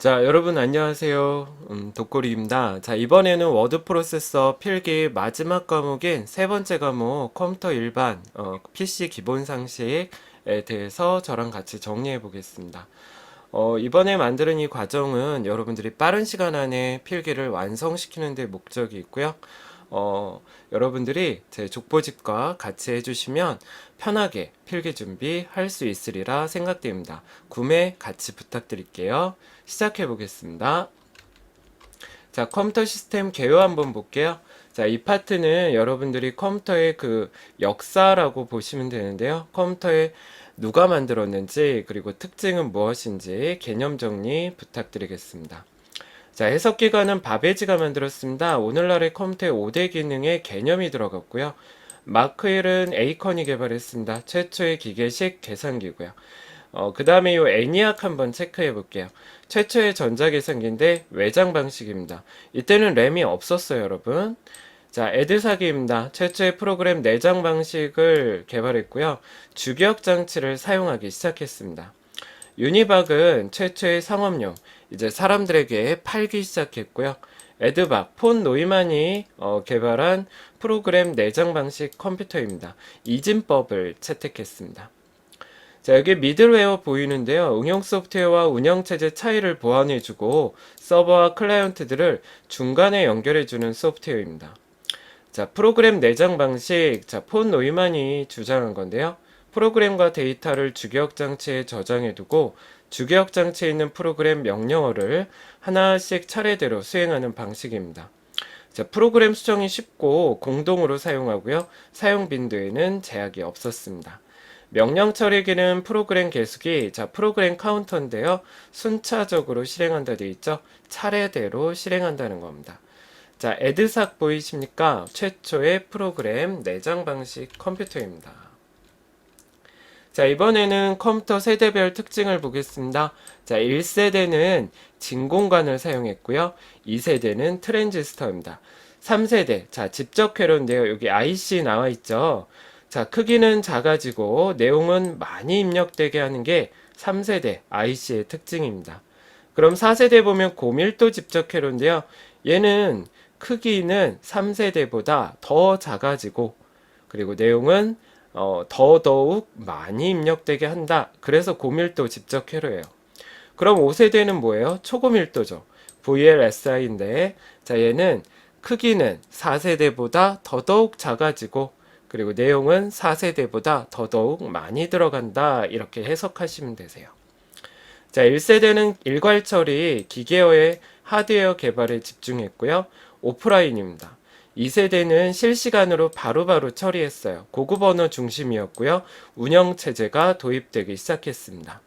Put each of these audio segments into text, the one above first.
자, 여러분 안녕하세요. 독고리입니다. 자, 이번에는 워드 프로세서 필기 마지막 과목인 세 번째 과목 컴퓨터 일반 PC 기본 상식에 대해서 저랑 같이 정리해 보겠습니다. 이번에 만드는 이 과정은 여러분들이 빠른 시간 안에 필기를 완성시키는 데 목적이 있고요. 여러분들이 제 족보집과 같이 해주시면 편하게 필기 준비할 수 있으리라 생각됩니다. 구매 같이 부탁드릴게요. 시작해 보겠습니다. 자, 컴퓨터 시스템 개요 한번 볼게요. 자, 이 파트는 여러분들이 컴퓨터의 그 역사라고 보시면 되는데요. 컴퓨터에 누가 만들었는지, 그리고 특징은 무엇인지 개념 정리 부탁드리겠습니다. 자, 해석기관은 바베지가 만들었습니다. 오늘날의 컴퓨터의 5대 기능에 개념이 들어갔고요. 마크힐은 에이컨이 개발했습니다. 최초의 기계식 계산기고요. 그 다음에 이 애니악 한번 체크해 볼게요. 최초의 전자계산기인데 외장 방식입니다. 이때는 램이 없었어요, 여러분. 자, 에드사기입니다. 최초의 프로그램 내장 방식을 개발했고요. 주기억 장치를 사용하기 시작했습니다. 유니박은 최초의 상업용, 이제 사람들에게 팔기 시작했고요. 에드박, 폰 노이만이 개발한 프로그램 내장 방식 컴퓨터입니다. 이진법을 채택했습니다. 자, 여기 미들웨어 보이는데요. 응용 소프트웨어와 운영체제 차이를 보완해주고 서버와 클라이언트들을 중간에 연결해주는 소프트웨어입니다. 자, 프로그램 내장 방식, 자, 폰 노이만이 주장한 건데요. 프로그램과 데이터를 주기억 장치에 저장해두고 주기억 장치에 있는 프로그램 명령어를 하나씩 차례대로 수행하는 방식입니다. 자, 프로그램 수정이 쉽고 공동으로 사용하고요. 사용 빈도에는 제약이 없었습니다. 명령 처리기는 프로그램 계속이 프로그램 카운터인데요. 순차적으로 실행한다 되어 있죠. 차례대로 실행한다는 겁니다. 자, 에드삭 보이십니까? 최초의 프로그램 내장 방식 컴퓨터입니다. 자, 이번에는 컴퓨터 세대별 특징을 보겠습니다. 자, 1세대는 진공관을 사용했고요. 2세대는 트랜지스터입니다. 3세대, 자, 직접 회로인데요. 여기 IC 나와 있죠. 자, 크기는 작아지고 내용은 많이 입력되게 하는 게 3세대 IC의 특징입니다. 그럼 4세대 보면 고밀도 집적 회로인데요. 얘는 크기는 3세대보다 더 작아지고, 그리고 내용은 더더욱 많이 입력되게 한다. 그래서 고밀도 집적 회로예요. 그럼 5세대는 뭐예요? 초고밀도죠. VLSI인데, 자, 얘는 크기는 4세대보다 더더욱 작아지고, 그리고 내용은 4세대보다 더더욱 많이 들어간다. 이렇게 해석하시면 되세요. 자, 1세대는 일괄 처리, 기계어의 하드웨어 개발에 집중했고요. 오프라인입니다. 2세대는 실시간으로 바로바로 처리했어요. 고급 언어 중심이었고요. 운영체제가 도입되기 시작했습니다.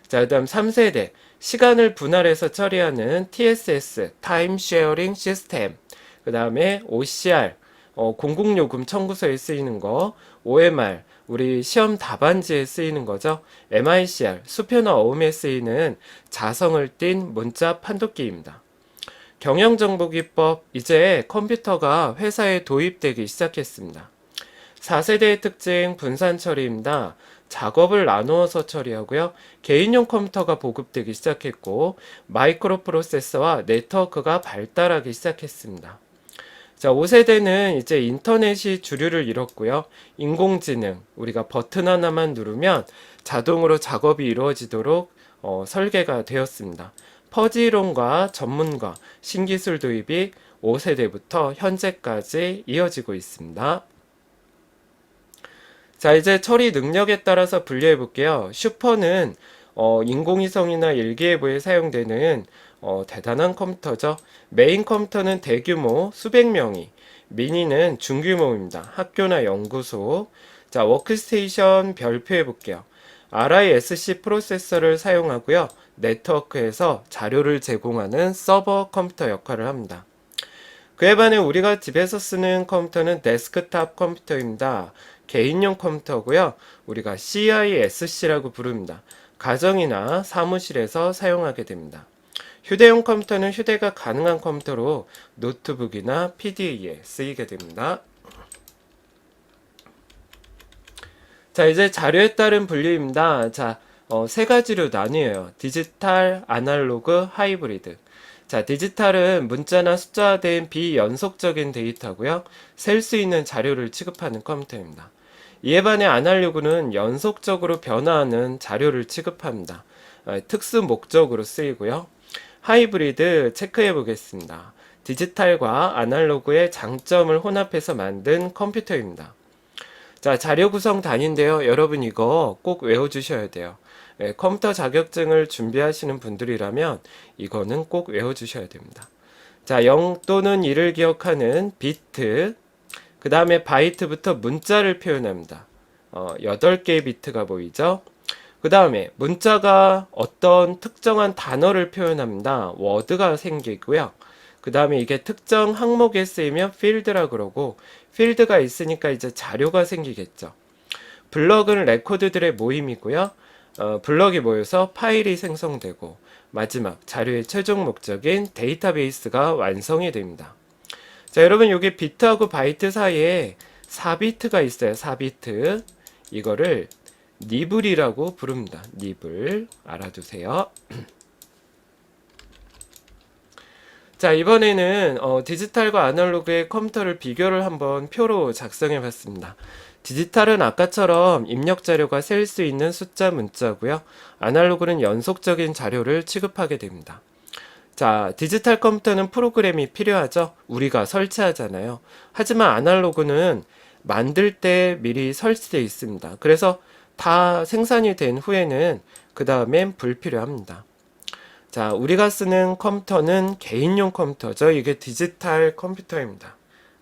자, 그 다음 3세대. 시간을 분할해서 처리하는 TSS, 타임 쉐어링 시스템. 그 다음에 OCR, 공공요금 청구서에 쓰이는 거. OMR, 우리 시험 답안지에 쓰이는 거죠. MICR, 수표나 어음에 쓰이는 자성을 띤 문자 판독기입니다. 경영정보기법, 이제 컴퓨터가 회사에 도입되기 시작했습니다. 4세대의 특징 분산 처리입니다. 작업을 나누어서 처리하고요. 개인용 컴퓨터가 보급되기 시작했고 마이크로 프로세서와 네트워크가 발달하기 시작했습니다. 자, 5세대는 이제 인터넷이 주류를 이뤘고요. 인공지능, 우리가 버튼 하나만 누르면 자동으로 작업이 이루어지도록 설계가 되었습니다. 퍼지이론과 전문가, 신기술 도입이 5세대부터 현재까지 이어지고 있습니다. 자, 이제 처리 능력에 따라서 분류해 볼게요. 슈퍼는 인공위성이나 일기예보에 사용되는 대단한 컴퓨터죠. 메인 컴퓨터는 대규모 수백 명이, 미니는 중규모입니다. 학교나 연구소. 자, 워크스테이션 별표해 볼게요. RISC 프로세서를 사용하고요. 네트워크에서 자료를 제공하는 서버 컴퓨터 역할을 합니다. 그에 반해 우리가 집에서 쓰는 컴퓨터는 데스크탑 컴퓨터입니다. 개인용 컴퓨터고요. 우리가 CISC라고 부릅니다. 가정이나 사무실에서 사용하게 됩니다. 휴대용 컴퓨터는 휴대가 가능한 컴퓨터로 노트북이나 PDA에 쓰이게 됩니다. 자, 이제 자료에 따른 분류입니다. 자, 세 가지로 나뉘어요. 디지털, 아날로그, 하이브리드. 자, 디지털은 문자나 숫자화된 비연속적인 데이터고요. 셀 수 있는 자료를 취급하는 컴퓨터입니다. 이에 반해 아날로그는 연속적으로 변화하는 자료를 취급합니다. 특수 목적으로 쓰이고요. 하이브리드 체크해 보겠습니다. 디지털과 아날로그의 장점을 혼합해서 만든 컴퓨터입니다. 자, 자료 구성 단위인데요. 여러분 이거 꼭 외워주셔야 돼요. 컴퓨터 자격증을 준비하시는 분들이라면 이거는 꼭 외워주셔야 됩니다. 자, 0 또는 1을 기억하는 비트, 그 다음에 바이트부터 문자를 표현합니다. 8개의 비트가 보이죠? 그 다음에 문자가 어떤 특정한 단어를 표현합니다. 워드가 생기고요. 그 다음에 이게 특정 항목에 쓰이면 필드라 그러고, 필드가 있으니까 이제 자료가 생기겠죠. 블럭은 레코드들의 모임이고요. 블럭이 모여서 파일이 생성되고, 마지막 자료의 최종 목적인 데이터베이스가 완성이 됩니다. 자, 여러분 여기 비트하고 바이트 사이에 4비트가 있어요. 4비트. 이거를 니블이라고 부릅니다. 니블 알아두세요. 자, 이번에는 디지털과 아날로그의 컴퓨터를 비교를 한번 표로 작성해 봤습니다. 디지털은 아까처럼 입력 자료가 셀 수 있는 숫자 문자고요. 아날로그는 연속적인 자료를 취급하게 됩니다. 자, 디지털 컴퓨터는 프로그램이 필요하죠. 우리가 설치하잖아요. 하지만 아날로그는 만들 때 미리 설치되어 있습니다. 그래서 다 생산이 된 후에는 그 다음엔 불필요합니다. 자, 우리가 쓰는 컴퓨터는 개인용 컴퓨터죠. 이게 디지털 컴퓨터입니다.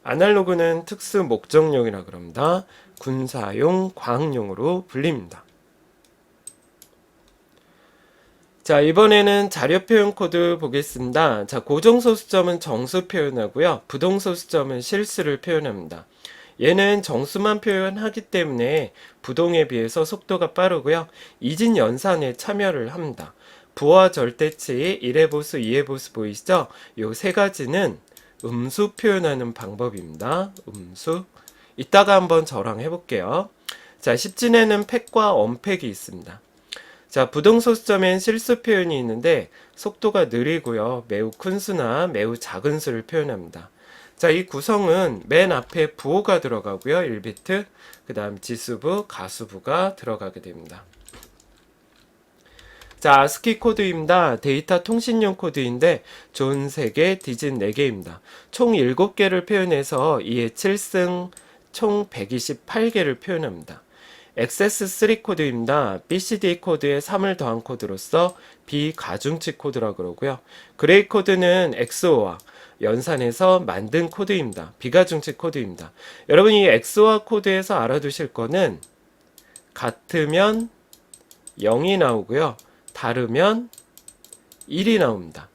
아날로그는 특수 목적용이라 그럽니다. 군사용, 과학용으로 불립니다. 자, 이번에는 자료 표현 코드 보겠습니다. 자, 고정소수점은 정수 표현하고요. 부동소수점은 실수를 표현합니다. 얘는 정수만 표현하기 때문에 부동에 비해서 속도가 빠르고요. 이진 연산에 참여를 합니다. 부와 절대치, 1의 보수, 2의 보수 보이시죠? 요 세 가지는 음수 표현하는 방법입니다. 음수. 이따가 한번 저랑 해볼게요. 자, 10진에는 팩과 언팩이 있습니다. 자, 부동소수점엔 실수 표현이 있는데 속도가 느리고요. 매우 큰 수나 매우 작은 수를 표현합니다. 자, 이 구성은 맨 앞에 부호가 들어가고요. 1비트. 그 다음 지수부, 가수부가 들어가게 됩니다. 자, ASCII 코드입니다. 데이터 통신용 코드인데 존 3개, 디진 4개입니다. 총 7개를 표현해서 2의 7승 총 128개를 표현합니다. XS3 코드입니다. BCD 코드에 3을 더한 코드로서 비가중치 코드라 그러고요. 그레이 코드는 XOR 연산해서 만든 코드입니다. 비가중치 코드입니다. 여러분 이 XOR 코드에서 알아두실 거는 같으면 0이 나오고요. 다르면 1이 나옵니다.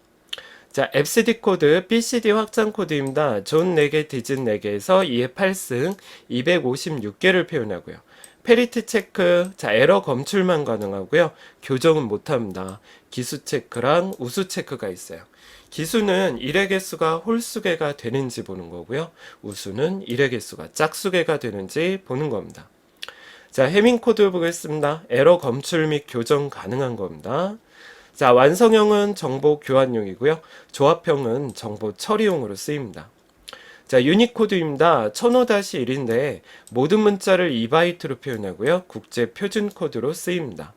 자, FCD 코드, BCD 확장 코드입니다. 존 4개, 디진 4개에서 2의 8승 256개를 표현하고요. 페리티 체크, 자, 에러 검출만 가능하고요. 교정은 못합니다. 기수 체크랑 우수 체크가 있어요. 기수는 1의 개수가 홀수개가 되는지 보는 거고요. 우수는 1의 개수가 짝수개가 되는지 보는 겁니다. 자, 해밍 코드 보겠습니다. 에러 검출 및 교정 가능한 겁니다. 자, 완성형은 정보 교환용이고요. 조합형은 정보 처리용으로 쓰입니다. 자, 유니코드입니다. 1005-1인데 모든 문자를 2바이트로 표현하고요. 국제 표준 코드로 쓰입니다.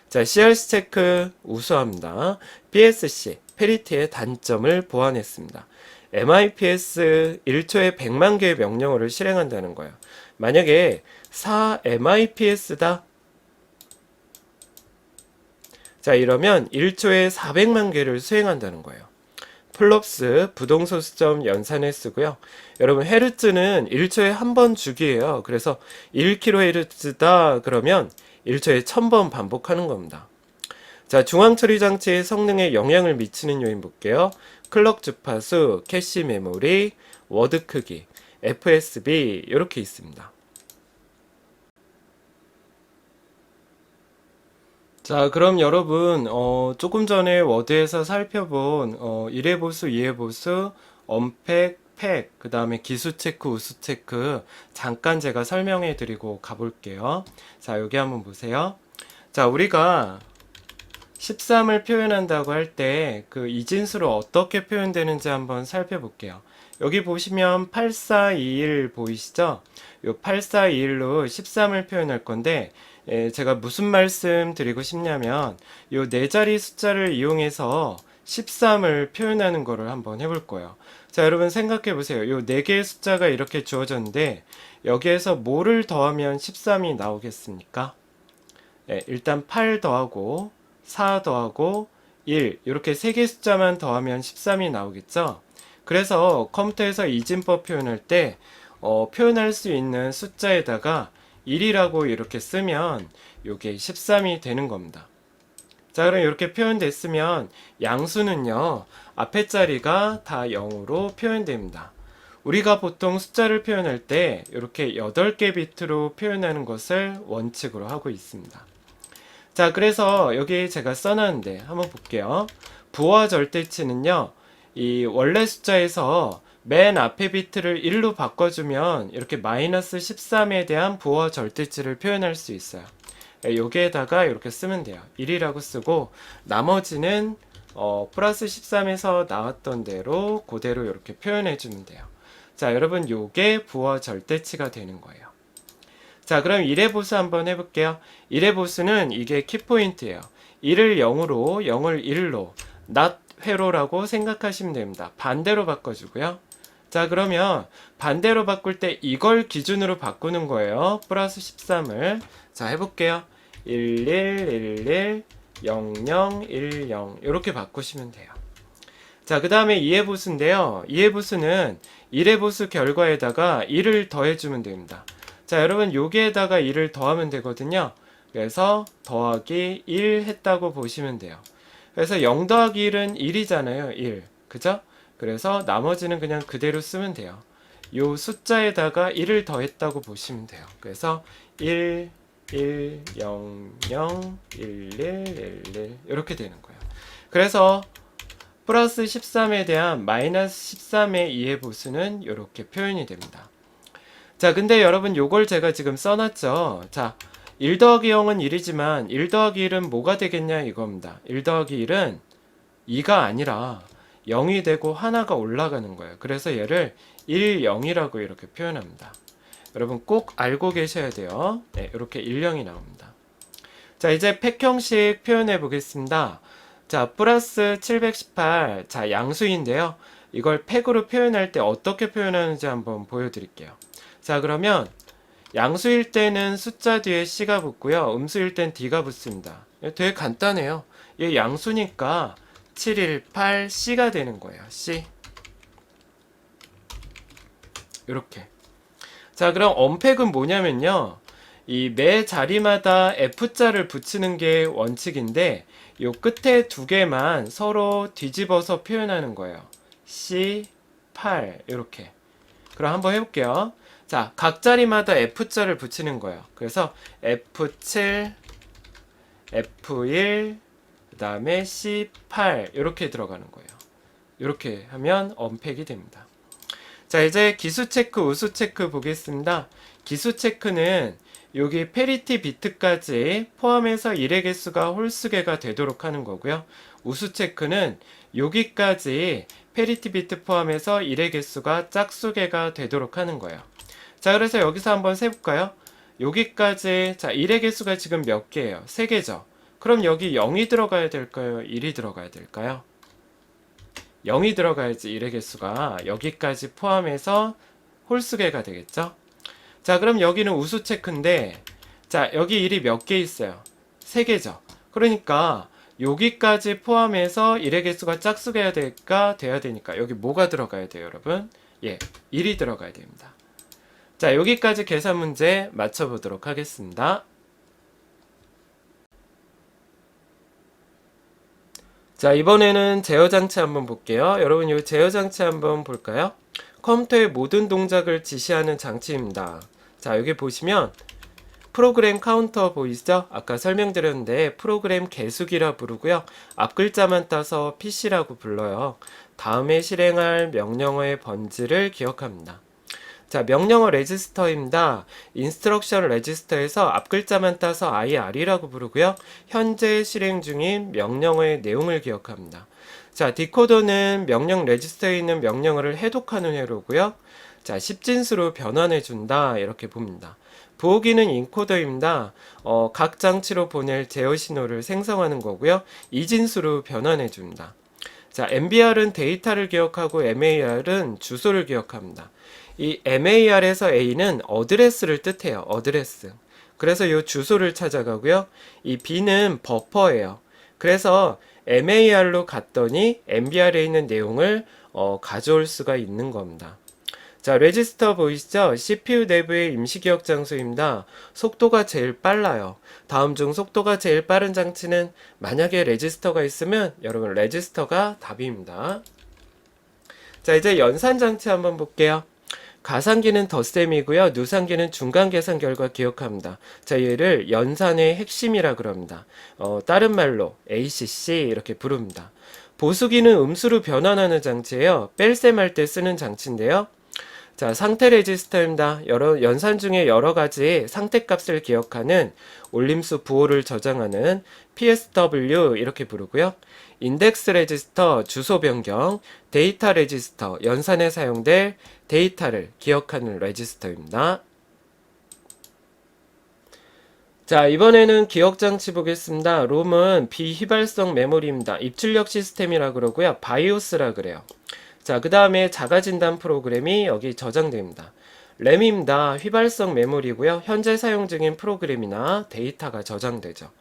자, CRC 체크 우수합니다. PSC, 페리티의 단점을 보완했습니다. MIPS 1초에 100만 개의 명령어를 실행한다는 거예요. 만약에 4MIPS다. 자, 이러면 1초에 400만 개를 수행한다는 거예요. 플롭스 부동소수점 연산에 쓰고요. 여러분 헤르츠는 1초에 한 번 주기예요. 그래서 1kHz다 그러면 1초에 1000번 반복하는 겁니다. 자, 중앙처리장치의 성능에 영향을 미치는 요인 볼게요. 클럭 주파수, 캐시 메모리, 워드 크기, FSB 이렇게 있습니다. 자, 그럼 여러분, 조금 전에 워드에서 살펴본, 1의 보수, 2의 보수, 언팩, 팩, 그 다음에 기수 체크, 우수 체크, 잠깐 제가 설명해 드리고 가볼게요. 자, 여기 한번 보세요. 자, 우리가 13을 표현한다고 할 때 그 이진수로 어떻게 표현되는지 한번 살펴볼게요. 여기 보시면 8421 보이시죠? 요 8421로 13을 표현할 건데 제가 무슨 말씀 드리고 싶냐면 요 네 자리 숫자를 이용해서 13을 표현하는 거를 한번 해볼 거예요. 자, 여러분 생각해 보세요. 요 네 개의 숫자가 이렇게 주어졌는데 여기에서 뭐를 더하면 13이 나오겠습니까? 일단 8 더하고 4 더하고 1 이렇게 세 개 숫자만 더하면 13이 나오겠죠? 그래서 컴퓨터에서 이진법 표현할 때 표현할 수 있는 숫자에다가 1이라고 이렇게 쓰면 이게 13이 되는 겁니다. 자, 그럼 이렇게 표현됐으면 양수는요, 앞에 자리가 다 0으로 표현됩니다. 우리가 보통 숫자를 표현할 때 이렇게 8개 비트로 표현하는 것을 원칙으로 하고 있습니다. 자, 그래서 여기 제가 써놨는데 한번 볼게요. 부와 절대치는요, 이 원래 숫자에서 맨 앞에 비트를 1로 바꿔주면 이렇게 마이너스 13에 대한 부와 절대치를 표현할 수 있어요. 여기에다가 이렇게 쓰면 돼요. 1이라고 쓰고 나머지는 플러스 13에서 나왔던 대로 그대로 이렇게 표현해 주면 돼요. 자, 여러분 요게 부와 절대치가 되는 거예요. 자, 그럼 1의 보수 한번 해볼게요. 1의 보수는 이게 키포인트예요. 1을 0으로 0을 1로 not 회로라고 생각하시면 됩니다. 반대로 바꿔주고요. 자, 그러면 반대로 바꿀 때 이걸 기준으로 바꾸는 거예요. 플러스 13을. 자, 해볼게요. 1111 0010 이렇게 바꾸시면 돼요. 자, 그 다음에 2의 보수인데요. 2의 보수는 1의 보수 결과에다가 1을 더해주면 됩니다. 자, 여러분 여기에다가 1을 더하면 되거든요. 그래서 더하기 1 했다고 보시면 돼요. 그래서 0 더하기 1은 1이잖아요. 1. 그죠? 그래서 나머지는 그냥 그대로 쓰면 돼요. 요 숫자에다가 1을 더했다고 보시면 돼요. 그래서 1, 1, 0, 0, 1, 1, 1, 1 이렇게 되는 거예요. 그래서 플러스 13에 대한 마이너스 13의 2의 보수는 이렇게 표현이 됩니다. 자, 근데 여러분 요걸 제가 지금 써놨죠. 자, 1 더하기 0은 1이지만 1 더하기 1은 뭐가 되겠냐 이겁니다. 1 더하기 1은 2가 아니라 0이 되고 하나가 올라가는 거예요. 그래서 얘를 1, 0이라고 이렇게 표현합니다. 여러분 꼭 알고 계셔야 돼요. 네, 이렇게 1, 0이 나옵니다. 자, 이제 팩 형식 표현해 보겠습니다. 자, 플러스 718. 자, 양수인데요. 이걸 팩으로 표현할 때 어떻게 표현하는지 한번 보여드릴게요. 자, 그러면 양수일 때는 숫자 뒤에 C가 붙고요. 음수일 땐 D가 붙습니다. 되게 간단해요. 얘 양수니까 718 C가 되는 거예요. C. 이렇게. 자, 그럼 언팩은 뭐냐면요. 이 매 자리마다 F자를 붙이는 게 원칙인데 요 끝에 두 개만 서로 뒤집어서 표현하는 거예요. C, 8 이렇게. 그럼 한번 해볼게요. 자, 각 자리마다 F자를 붙이는 거예요. 그래서 F7, F1, 그 다음에 C8 이렇게 들어가는 거예요. 이렇게 하면 언팩이 됩니다. 자, 이제 기수 체크, 우수 체크 보겠습니다. 기수 체크는 여기 페리티 비트까지 포함해서 1의 개수가 홀수개가 되도록 하는 거고요. 우수 체크는 여기까지 페리티 비트 포함해서 1의 개수가 짝수개가 되도록 하는 거예요. 자, 그래서 여기서 한번 세볼까요? 여기까지, 자, 1의 개수가 지금 몇 개예요? 3개죠. 그럼 여기 0이 들어가야 될까요? 1이 들어가야 될까요? 0이 들어가야지 1의 개수가 여기까지 포함해서 홀수개가 되겠죠? 자, 그럼 여기는 우수 체크인데, 자, 여기 1이 몇 개 있어요? 3개죠. 그러니까 여기까지 포함해서 1의 개수가 짝수개가 돼야 되니까 여기 뭐가 들어가야 돼요, 여러분? 예, 1이 들어가야 됩니다. 자, 여기까지 계산 문제 맞춰보도록 하겠습니다. 자, 이번에는 제어장치 한번 볼게요. 여러분, 이 제어장치 한번 볼까요? 컴퓨터의 모든 동작을 지시하는 장치입니다. 자, 여기 보시면 프로그램 카운터 보이시죠? 아까 설명드렸는데 프로그램 계수기라 부르고요. 앞 글자만 따서 PC라고 불러요. 다음에 실행할 명령어의 번지를 기억합니다. 자, 명령어 레지스터입니다. 인스트럭션 레지스터에서 앞글자만 따서 IR이라고 부르고요. 현재 실행 중인 명령어의 내용을 기억합니다. 자, 디코더는 명령 레지스터에 있는 명령어를 해독하는 회로고요. 자, 10진수로 변환해준다 이렇게 봅니다. 부호기는 인코더입니다. 각 장치로 보낼 제어 신호를 생성하는 거고요. 2진수로 변환해줍니다. 자, MBR은 데이터를 기억하고 MAR은 주소를 기억합니다. 이 MAR에서 A는 어드레스를 뜻해요. 어드레스. 그래서 이 주소를 찾아가고요. 이 B는 버퍼예요. 그래서 MAR로 갔더니 MBR에 있는 내용을 가져올 수가 있는 겁니다. 자, 레지스터 보이시죠? CPU 내부의 임시기억 장소입니다. 속도가 제일 빨라요. 다음 중 속도가 제일 빠른 장치는 만약에 레지스터가 있으면 여러분 레지스터가 답입니다. 자, 이제 연산 장치 한번 볼게요. 가상기는 덧셈이고요. 누상기는 중간 계산 결과 기억합니다. 자, 얘를 연산의 핵심이라 그럽니다. 다른 말로 ACC 이렇게 부릅니다. 보수기는 음수로 변환하는 장치예요. 뺄셈 할 때 쓰는 장치인데요. 자, 상태 레지스터입니다. 연산 중에 여러 가지 상태값을 기억하는 올림수 부호를 저장하는 PSW 이렇게 부르고요. 인덱스 레지스터, 주소 변경, 데이터 레지스터, 연산에 사용될 데이터를 기억하는 레지스터입니다. 자, 이번에는 기억장치 보겠습니다. 롬은 비휘발성 메모리입니다. 입출력 시스템이라 그러고요. 바이오스라 그래요. 자, 그 다음에 자가진단 프로그램이 여기 저장됩니다. 램입니다. 휘발성 메모리고요. 현재 사용 중인 프로그램이나 데이터가 저장되죠.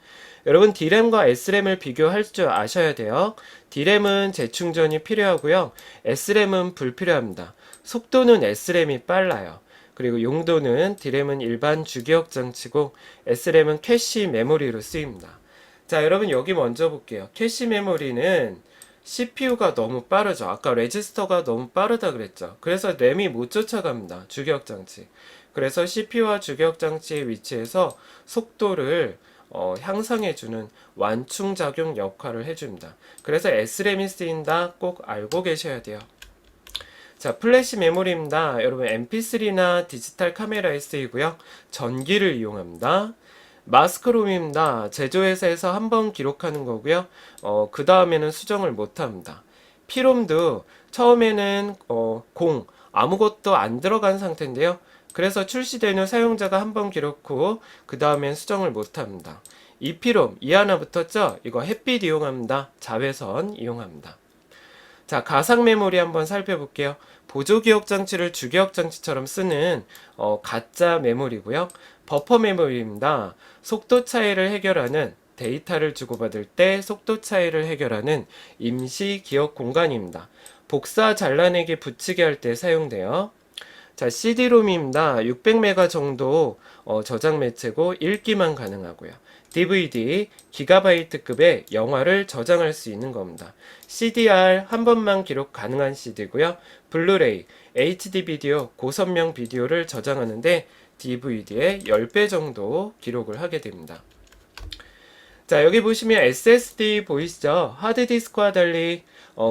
여러분 D램과 S램을 비교할 줄 아셔야 돼요. D램은 재충전이 필요하고요. S램은 불필요합니다. 속도는 S램이 빨라요. 그리고 용도는 D램은 일반 주기억 장치고 S램은 캐시 메모리로 쓰입니다. 자, 여러분 여기 먼저 볼게요. 캐시 메모리는 CPU가 너무 빠르죠. 아까 레지스터가 너무 빠르다 그랬죠. 그래서 램이 못 쫓아갑니다. 주기억 장치. 그래서 CPU와 주기억 장치의 위치에서 속도를 향상해주는 완충작용 역할을 해줍니다. 그래서 S램이 쓰인다 꼭 알고 계셔야 돼요. 자, 플래시 메모리입니다. 여러분 MP3나 디지털 카메라에 쓰이고요. 전기를 이용합니다. 마스크롬입니다. 제조회사에서 한번 기록하는 거고요. 그 다음에는 수정을 못합니다. 피롬도 처음에는 아무것도 안 들어간 상태인데요. 그래서 출시된 후 사용자가 한번 기록 후 그 다음엔 수정을 못합니다. 이피롬, 이 하나 붙었죠? 이거 햇빛 이용합니다. 자외선 이용합니다. 자, 가상 메모리 한번 살펴볼게요. 보조기억 장치를 주기억 장치처럼 쓰는 가짜 메모리고요. 버퍼 메모리입니다. 속도 차이를 해결하는 데이터를 주고받을 때 속도 차이를 해결하는 임시 기억 공간입니다. 복사 잘라내기 붙이기 할 때 사용돼요. 자, CD롬입니다. 600메가 정도 저장 매체고 읽기만 가능하고요. DVD, 기가바이트급의 영화를 저장할 수 있는 겁니다. CDR 한 번만 기록 가능한 CD고요. 블루레이, HD 비디오, 고선명 비디오를 저장하는데 DVD의 10배 정도 기록을 하게 됩니다. 자, 여기 보시면 SSD 보이시죠? 하드디스크와 달리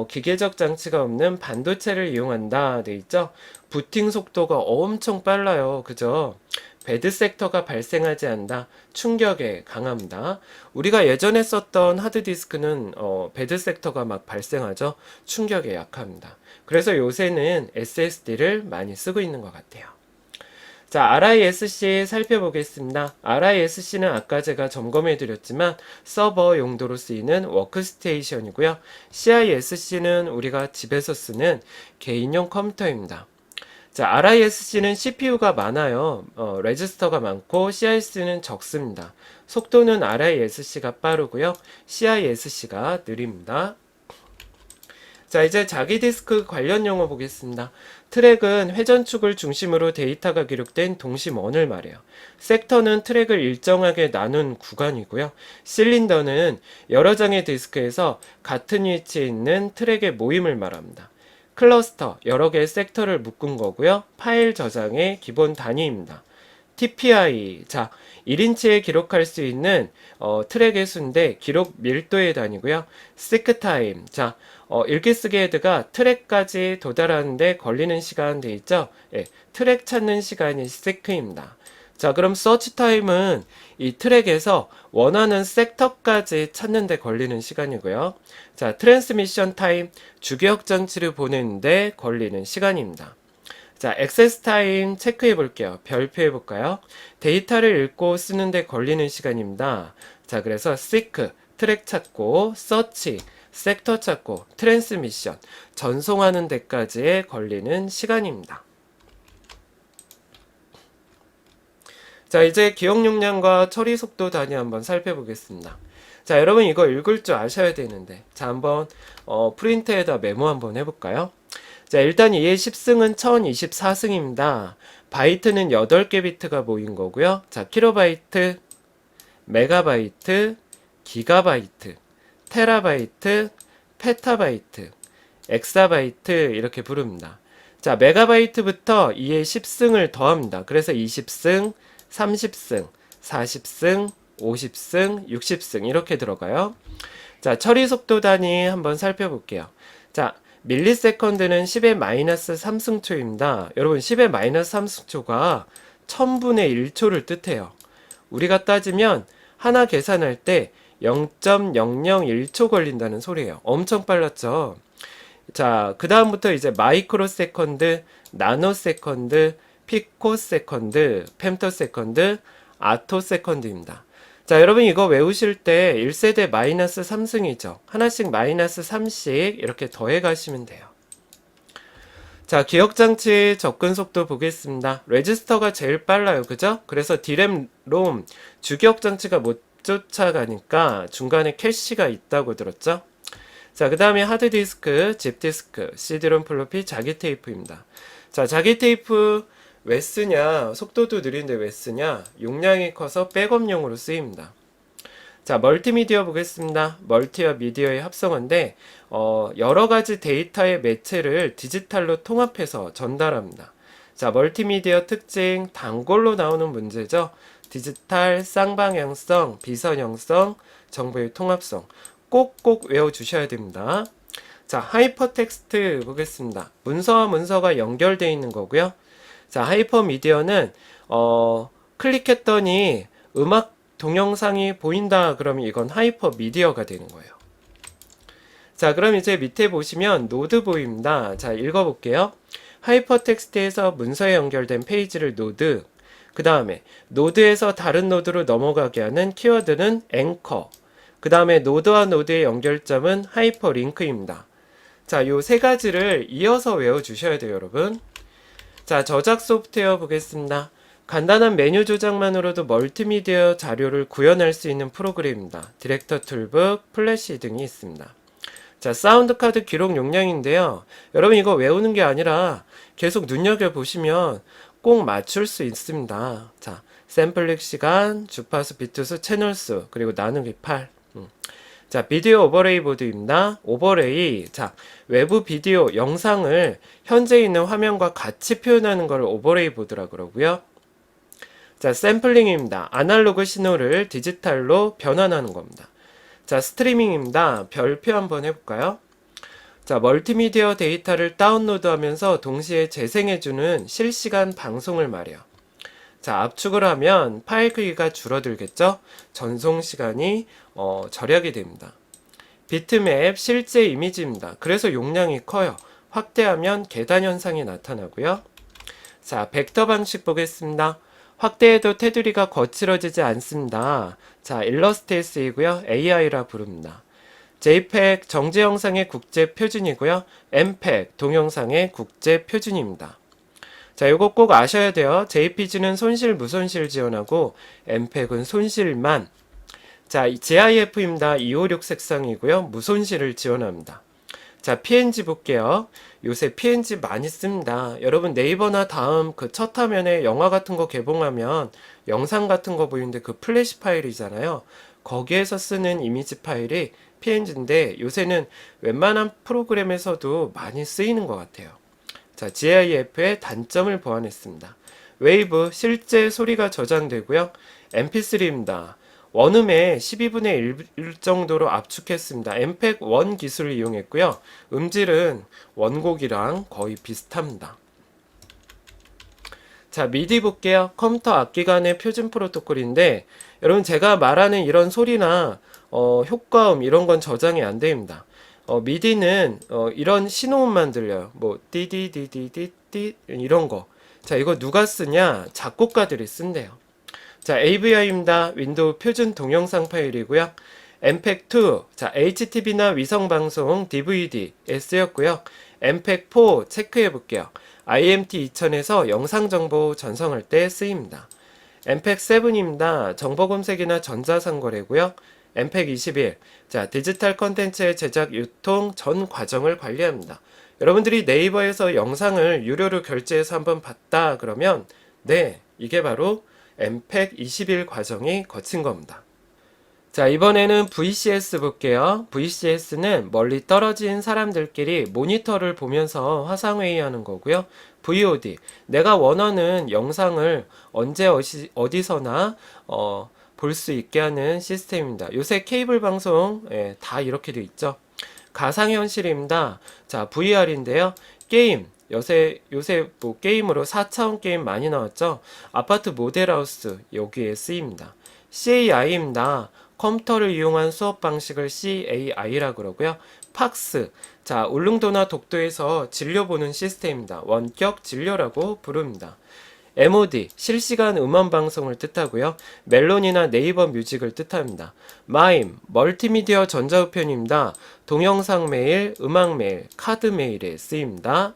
기계적 장치가 없는 반도체를 이용한다 돼 있죠? 부팅 속도가 엄청 빨라요. 그죠? 배드 섹터가 발생하지 않는다. 충격에 강합니다. 우리가 예전에 썼던 하드디스크는 배드 섹터가 막 발생하죠. 충격에 약합니다. 그래서 요새는 SSD를 많이 쓰고 있는 것 같아요. 자, RISC 살펴보겠습니다. RISC는 아까 제가 점검해 드렸지만 서버 용도로 쓰이는 워크스테이션이고요. CISC는 우리가 집에서 쓰는 개인용 컴퓨터입니다. 자, RISC는 CPU가 많아요. 레지스터가 많고 CISC는 적습니다. 속도는 RISC가 빠르고요. CISC가 느립니다. 자, 이제 자기 디스크 관련 용어 보겠습니다. 트랙은 회전축을 중심으로 데이터가 기록된 동심원을 말해요. 섹터는 트랙을 일정하게 나눈 구간이고요. 실린더는 여러 장의 디스크에서 같은 위치에 있는 트랙의 모임을 말합니다. 클러스터, 여러 개의 섹터를 묶은 거고요. 파일 저장의 기본 단위입니다. TPI. 자, 1인치에 기록할 수 있는 트랙의 수인데 기록 밀도의 단위고요. 시크 타임. 자, 읽기 쓰기 헤드가 트랙까지 도달하는데 걸리는 시간 돼 있죠? 예, 트랙 찾는 시간이 시크입니다. 자, 그럼 서치 타임은 이 트랙에서 원하는 섹터까지 찾는데 걸리는 시간이고요. 자, 트랜스미션 타임, 주기억 장치를 보내는데 걸리는 시간입니다. 자, 액세스 타임 체크해 볼게요. 별표해 볼까요? 데이터를 읽고 쓰는데 걸리는 시간입니다. 자, 그래서 seek, 트랙 찾고, search, 섹터 찾고, 트랜스미션, 전송하는 데까지에 걸리는 시간입니다. 자, 이제 기억 용량과 처리 속도 단위 한번 살펴보겠습니다. 자, 여러분 이거 읽을 줄 아셔야 되는데, 자, 한번 프린트에다 메모 한번 해볼까요? 자, 일단 이의 10승은 1024승입니다. 바이트는 8개 비트가 모인 거고요. 자, 킬로바이트, 메가바이트, 기가바이트, 테라바이트, 페타바이트, 엑사바이트 이렇게 부릅니다. 자, 메가바이트부터 2의 10승을 더합니다. 그래서 20승, 30승, 40승, 50승, 60승 이렇게 들어가요. 자, 처리 속도 단위 한번 살펴볼게요. 자, 밀리세컨드는 10의 마이너스 3승초입니다. 여러분 10의 마이너스 3승초가 1000분의 1초를 뜻해요. 우리가 따지면 하나 계산할 때 0.001초 걸린다는 소리예요. 엄청 빨랐죠. 자, 그 다음부터 이제 마이크로 세컨드, 나노 세컨드, 피코 세컨드, 펜토 세컨드, 아토 세컨드입니다. 자, 여러분 이거 외우실 때 1세대 마이너스 3승이죠. 하나씩 마이너스 3씩 이렇게 더해 가시면 돼요. 자, 기억장치 접근 속도 보겠습니다. 레지스터가 제일 빨라요. 그죠? 그래서 D램, 롬, 주기억장치가 못 쫓아가니까 중간에 캐시가 있다고 들었죠? 자, 그 다음에 하드디스크, 칩디스크, CD롬 플로피, 자기 테이프입니다. 자, 자기 테이프 왜 쓰냐? 속도도 느린데 왜 쓰냐? 용량이 커서 백업용으로 쓰입니다. 자, 멀티미디어 보겠습니다. 멀티와 미디어의 합성어인데 여러 가지 데이터의 매체를 디지털로 통합해서 전달합니다. 자, 멀티미디어 특징 단골로 나오는 문제죠. 디지털, 쌍방향성, 비선형성, 정보의 통합성 꼭꼭 외워주셔야 됩니다. 자, 하이퍼텍스트 보겠습니다. 문서와 문서가 연결되어 있는 거고요. 자, 하이퍼미디어는 클릭했더니 음악 동영상이 보인다 그러면 이건 하이퍼미디어가 되는 거예요. 자, 그럼 이제 밑에 보시면 노드 보입니다. 자, 읽어볼게요. 하이퍼텍스트에서 문서에 연결된 페이지를 노드, 그 다음에 노드에서 다른 노드로 넘어가게 하는 키워드는 앵커, 그 다음에 노드와 노드의 연결점은 하이퍼링크입니다. 자, 요 세 가지를 이어서 외워주셔야 돼요, 여러분. 자, 저작 소프트웨어 보겠습니다. 간단한 메뉴 조작만으로도 멀티미디어 자료를 구현할 수 있는 프로그램입니다. 디렉터 툴북, 플래시 등이 있습니다. 자, 사운드 카드 기록 용량인데요. 여러분 이거 외우는 게 아니라 계속 눈여겨보시면 꼭 맞출 수 있습니다. 자, 샘플링 시간, 주파수, 비트수, 채널수, 그리고 나누기 8. 자, 비디오 오버레이 보드입니다. 오버레이. 자, 외부 비디오, 영상을 현재 있는 화면과 같이 표현하는 걸 오버레이 보드라 그러고요. 자, 샘플링입니다. 아날로그 신호를 디지털로 변환하는 겁니다. 자, 스트리밍입니다. 별표 한번 해볼까요? 자, 멀티미디어 데이터를 다운로드 하면서 동시에 재생해주는 실시간 방송을 말해요. 자, 압축을 하면 파일 크기가 줄어들겠죠? 전송 시간이 절약이 됩니다. 비트맵 실제 이미지입니다. 그래서 용량이 커요. 확대하면 계단 현상이 나타나고요. 자, 벡터 방식 보겠습니다. 확대해도 테두리가 거칠어지지 않습니다. 자, 일러스트에 쓰이고요. AI라 부릅니다. JPEG 정지 영상의 국제 표준이고요. MPEG 동영상의 국제 표준입니다. 자, 이거 꼭 아셔야 돼요. JPG는 손실 무손실 지원하고 MPEG은 손실만. 자, GIF입니다. 256 색상이고요. 무손실을 지원합니다. 자, PNG 볼게요. 요새 PNG 많이 씁니다. 여러분 네이버나 다음 그 첫 화면에 영화 같은 거 개봉하면 영상 같은 거 보이는데 그 플래시 파일이잖아요. 거기에서 쓰는 이미지 파일이 PNG인데 요새는 웬만한 프로그램에서도 많이 쓰이는 것 같아요. 자, GIF의 단점을 보완했습니다. 웨이브 실제 소리가 저장되고요. mp3입니다. 원음의 12분의 1 정도로 압축했습니다. 엠팩 1 기술을 이용했고요. 음질은 원곡이랑 거의 비슷합니다. 자, 미디 볼게요. 컴퓨터 악기 간의 표준 프로토콜인데 여러분 제가 말하는 이런 소리나 효과음 이런 건 저장이 안 됩니다. 미디는 이런 신호음만 들려요. 뭐 띠디디디디디 이런 거. 자, 이거 누가 쓰냐? 작곡가들이 쓴대요. 자, AVI입니다. 윈도우 표준 동영상 파일이고요. MPEG-2, 자, HTV나 위성방송 DVD에 쓰였고요. MPEG-4 체크해 볼게요. IMT 2000에서 영상정보 전송할 때 쓰입니다. MPEG-7입니다. 정보검색이나 전자상거래고요. MPEG-21, 자, 디지털 컨텐츠의 제작, 유통 전 과정을 관리합니다. 여러분들이 네이버에서 영상을 유료로 결제해서 한번 봤다 그러면 네, 이게 바로 MPEG-21 과정이 거친 겁니다. 자, 이번에는 VCS 볼게요. VCS는 멀리 떨어진 사람들끼리 모니터를 보면서 화상회의하는 거고요. VOD, 내가 원하는 영상을 언제 어디서나 볼 수 있게 하는 시스템입니다. 요새 케이블 방송 다 이렇게 돼 있죠. 가상현실입니다. 자, VR인데요. 게임, 요새 뭐 게임으로 4차원 게임 많이 나왔죠. 아파트 모델하우스 여기에 쓰입니다. CAI입니다. 컴퓨터를 이용한 수업 방식을 CAI라 그러고요. 팍스, 자, 울릉도나 독도에서 진료 보는 시스템입니다. 원격 진료라고 부릅니다. MOD, 실시간 음원 방송을 뜻하고요. 멜론이나 네이버 뮤직을 뜻합니다. 마임, 멀티미디어 전자우편입니다. 동영상 메일, 음악 메일, 카드 메일에 쓰입니다.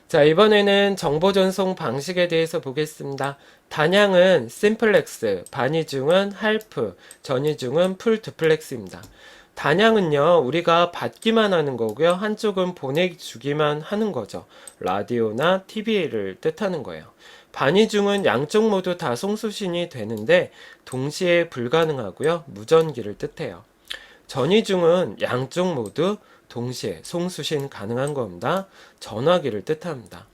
자, 이번에는 정보 전송 방식에 대해서 보겠습니다. 단양은 심플렉스, 반이중은 할프, 전이중은 풀 두플렉스입니다. 단양은요, 우리가 받기만 하는 거고요. 한쪽은 보내주기만 하는 거죠. 라디오나 TV를 뜻하는 거예요. 반이중은 양쪽 모두 다 송수신이 되는데 동시에 불가능하고요. 무전기를 뜻해요. 전이중은 양쪽 모두 동시에 송수신 가능한 겁니다. 전화기를 뜻합니다.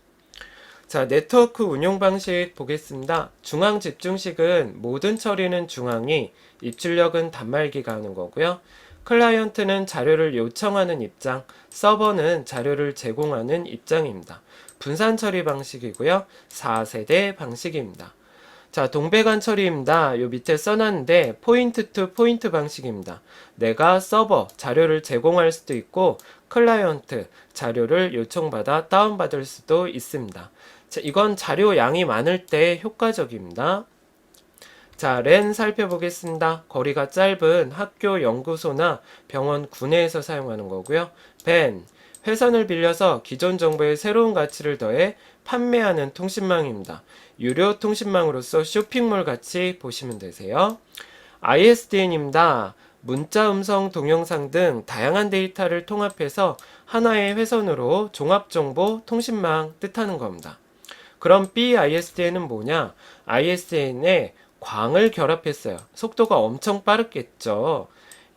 자, 네트워크 운용 방식 보겠습니다. 중앙 집중식은 모든 처리는 중앙이, 입출력은 단말기가 하는 거고요. 클라이언트는 자료를 요청하는 입장, 서버는 자료를 제공하는 입장입니다. 분산 처리 방식이고요. 4세대 방식입니다. 자, 동배관 처리입니다. 요 밑에 써놨는데 포인트 투 포인트 방식입니다. 내가 서버 자료를 제공할 수도 있고 클라이언트 자료를 요청받아 다운받을 수도 있습니다. 자, 이건 자료 양이 많을 때 효과적입니다. 자, 랜 살펴보겠습니다. 거리가 짧은 학교, 연구소나 병원, 구내에서 사용하는 거고요. 밴, 회선을 빌려서 기존 정보에 새로운 가치를 더해 판매하는 통신망입니다. 유료 통신망으로서 쇼핑몰 같이 보시면 되세요. ISDN입니다. 문자, 음성, 동영상 등 다양한 데이터를 통합해서 하나의 회선으로 종합정보 통신망 뜻하는 겁니다. 그럼 BISDN은 뭐냐? ISDN에 광을 결합했어요. 속도가 엄청 빠르겠죠.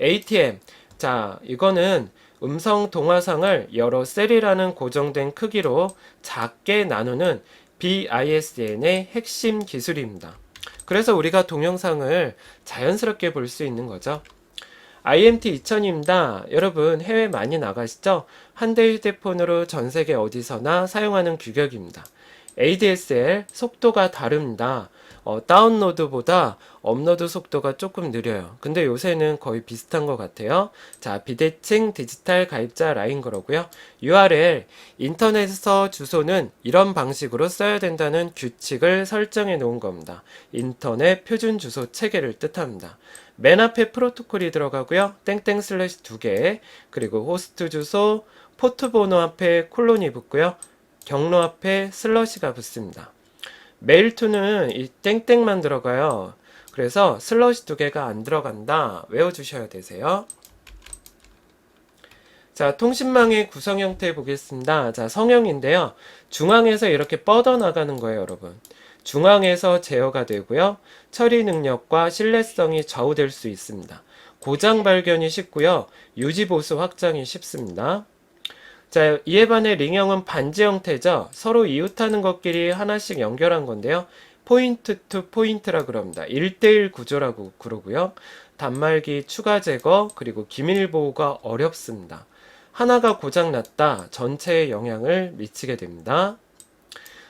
ATM. 자, 이거는 음성 동화상을 여러 셀이라는 고정된 크기로 작게 나누는 BISDN의 핵심 기술입니다. 그래서 우리가 동영상을 자연스럽게 볼 수 있는 거죠. IMT 2000입니다. 여러분 해외 많이 나가시죠? 한 대 휴대폰으로 전 세계 어디서나 사용하는 규격입니다. ADSL 속도가 다릅니다. 다운로드보다 업로드 속도가 조금 느려요. 근데 요새는 거의 비슷한 것 같아요. 자, 비대칭 디지털 가입자 라인 거로고요. URL, 인터넷에서 주소는 이런 방식으로 써야 된다는 규칙을 설정해 놓은 겁니다. 인터넷 표준 주소 체계를 뜻합니다. 맨 앞에 프로토콜이 들어가고요. 땡땡 슬래시 2개, 그리고 호스트 주소, 포트 번호 앞에 콜론이 붙고요. 경로 앞에 슬러시가 붙습니다. 메일2는 이 땡땡만 들어가요. 그래서 슬러시 2개가 안 들어간다. 외워주셔야 되세요. 자, 통신망의 구성 형태 보겠습니다. 자, 성형인데요. 중앙에서 이렇게 뻗어나가는 거예요, 여러분. 중앙에서 제어가 되고요. 처리 능력과 신뢰성이 좌우될 수 있습니다. 고장 발견이 쉽고요. 유지 보수 확장이 쉽습니다. 자, 이에 반해 링형은 반지 형태죠. 서로 이웃하는 것끼리 하나씩 연결한 건데요. 포인트 투 포인트라 그럽니다. 1대1 구조라고 그러고요. 단말기 추가 제거 그리고 기밀 보호가 어렵습니다. 하나가 고장났다 전체에 영향을 미치게 됩니다.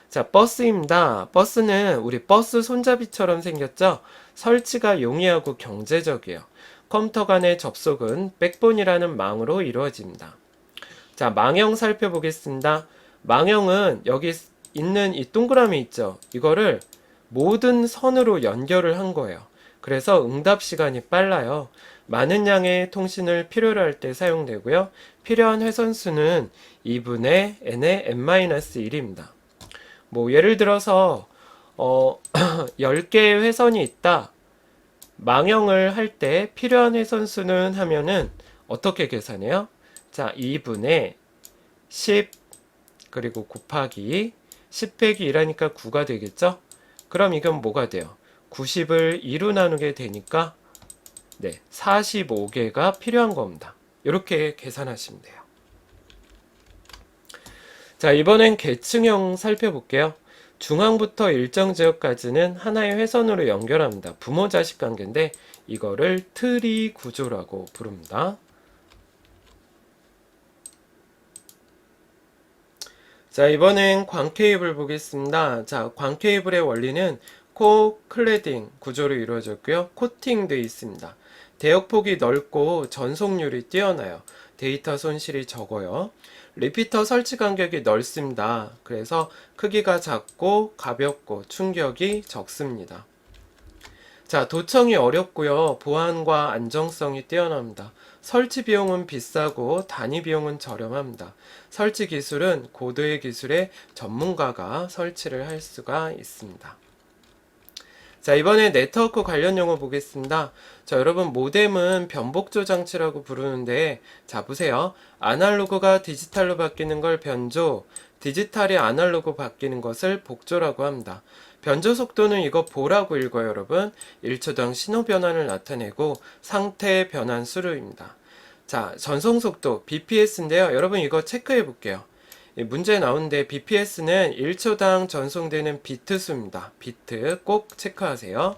자, 버스입니다. 버스는 우리 버스 손잡이처럼 생겼죠? 설치가 용이하고 경제적이에요. 컴퓨터 간의 접속은 백본이라는 망으로 이루어집니다. 자, 망형 살펴보겠습니다. 망형은 여기 있는 이 동그라미 있죠? 이거를 모든 선으로 연결을 한 거예요. 그래서 응답 시간이 빨라요. 많은 양의 통신을 필요로 할 때 사용되고요. 필요한 회선수는 2분의 n의 n-1입니다. 뭐 예를 들어서 10개의 회선이 있다. 망형을 할 때 필요한 회선수는 하면은 어떻게 계산해요? 자, 2분의 10 그리고 곱하기 10 빼기 1하니까 9가 되겠죠? 그럼 이건 뭐가 돼요? 90을 2로 나누게 되니까 네, 45개가 필요한 겁니다. 이렇게 계산하시면 돼요. 자, 이번엔 계층형 살펴볼게요. 중앙부터 일정 지역까지는 하나의 회선으로 연결합니다. 부모 자식 관계인데 이거를 트리 구조라고 부릅니다. 자, 이번엔 광 케이블 보겠습니다. 자, 광 케이블의 원리는 클래딩 구조로 이루어졌고요. 코팅되어 있습니다. 대역폭이 넓고 전속률이 뛰어나요. 데이터 손실이 적어요. 리피터 설치 간격이 넓습니다. 그래서 크기가 작고 가볍고 충격이 적습니다. 자, 도청이 어렵고요. 보안과 안정성이 뛰어납니다. 설치 비용은 비싸고 단위 비용은 저렴합니다. 설치 기술은 고도의 기술의 전문가가 설치를 할 수가 있습니다. 자, 이번에 네트워크 관련 용어 보겠습니다. 자, 여러분 모뎀은 변복조 장치라고 부르는데 자, 보세요. 아날로그가 디지털로 바뀌는 걸 변조, 디지털이 아날로그 바뀌는 것을 복조라고 합니다. 변조 속도는 이거 보라고 읽어요, 여러분. 1초당 신호 변환을 나타내고 상태 변환 수로입니다. 자, 전송 속도 bps인데요. 여러분 이거 체크해 볼게요. 문제 나오는데 bps는 1초당 전송되는 비트 수입니다. 비트 꼭 체크하세요.